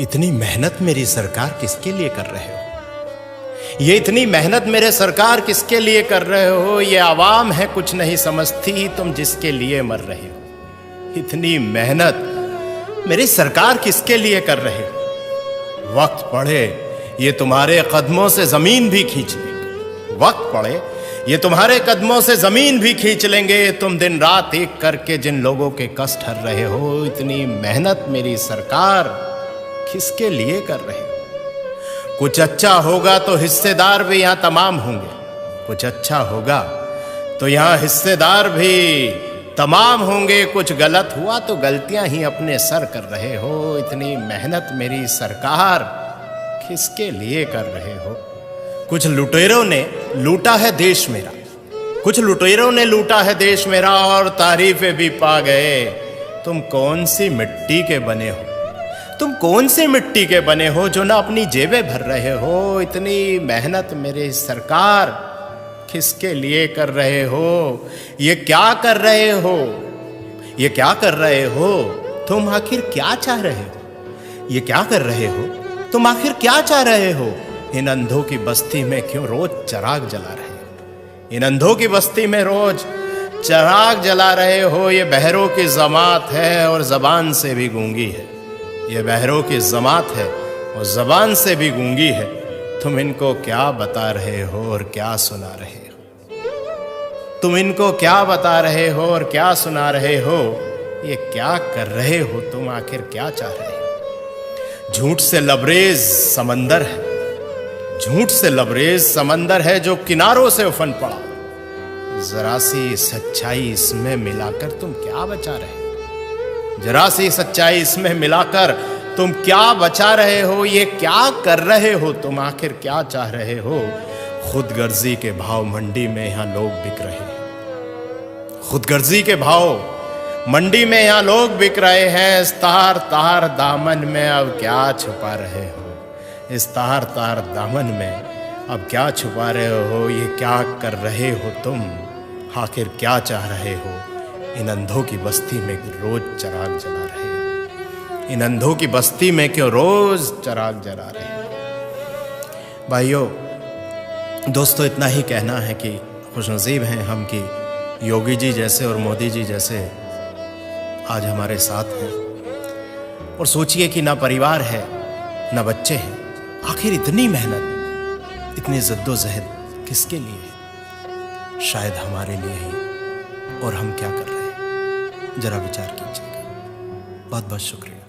इतनी मेहनत मेरी सरकार किसके लिए कर रहे हो? ये इतनी मेहनत मेरे सरकार किसके लिए कर रहे हो? ये आवाम है कुछ नहीं समझती, तुम जिसके लिए मर रहे हो। इतनी मेहनत मेरी सरकार किसके लिए कर रहे हो? वक्त पड़े ये तुम्हारे कदमों से जमीन भी खींच लेंगे। वक्त पड़े ये तुम्हारे कदमों से जमीन भी खींच लेंगे। तुम दिन रात एक करके जिन लोगों के कष्ट हर रहे हो, इतनी मेहनत मेरी सरकार किसके लिए कर रहे हो? कुछ अच्छा होगा तो हिस्सेदार भी यहां तमाम होंगे। कुछ अच्छा होगा तो यहां हिस्सेदार भी तमाम होंगे। कुछ गलत हुआ तो गलतियां ही अपने सर कर रहे हो। इतनी मेहनत मेरी सरकार किसके लिए कर रहे हो? कुछ लुटेरों ने लूटा है देश मेरा, कुछ लुटेरों ने लूटा है देश मेरा और तारीफें भी पा गए। तुम कौन सी मिट्टी के बने हो? तुम कौन सी मिट्टी के बने हो जो ना अपनी जेबें भर रहे हो? इतनी मेहनत मेरे सरकार किसके लिए कर रहे हो? ये क्या कर रहे हो? ये क्या कर रहे हो? तुम आखिर क्या चाह रहे हो? ये क्या कर रहे हो? तुम आखिर क्या चाह रहे हो? इन अंधों की बस्ती में क्यों रोज चिराग जला रहे हो? इन अंधों की बस्ती में रोज चिराग जला रहे हो। ये बहरों की जमात है और जबान से भी गूंगी है। ये बहरों की जमात है और जबान से भी गूंगी है। तुम इनको क्या बता रहे हो और क्या सुना रहे हो? तुम इनको क्या बता रहे हो और क्या सुना रहे हो? ये क्या कर रहे हो? तुम आखिर क्या चाह रहे हो? झूठ से लबरेज समंदर है, झूठ से लबरेज समंदर है जो किनारों से उफन पड़ा। जरा सी सच्चाई इसमें मिलाकर तुम क्या बचा रहे हो? जरा सी सच्चाई इसमें मिलाकर तुम क्या बचा रहे हो? ये क्या कर रहे हो? तुम आखिर क्या चाह रहे हो? खुदगर्जी के भाव मंडी में यहां लोग बिक रहे हैं। खुदगर्जी के भाव मंडी में यहां लोग बिक रहे हैं। इस तार तार दामन में अब क्या छुपा रहे हो? इस तार तार दामन में अब क्या छुपा रहे हो? ये क्या कर रहे हो तुम? आखिर क्या चाह रहे हो? इन अंधों की बस्ती में रोज चिराग जला रहे हो। इन अंधों की बस्ती में क्यों रोज चिराग जला रहे हो? भाइयों दोस्तों, इतना ही कहना है कि खुशनसीब हैं हम कि योगी जी जैसे और मोदी जी जैसे आज हमारे साथ हैं। और सोचिए कि ना परिवार है ना बच्चे हैं। आखिर इतनी मेहनत, इतनी जद्दोजहद किसके लिए है? शायद हमारे लिए ही। और हम क्या कर रहे हैं? जरा विचार कीजिएगा। बहुत बहुत शुक्रिया।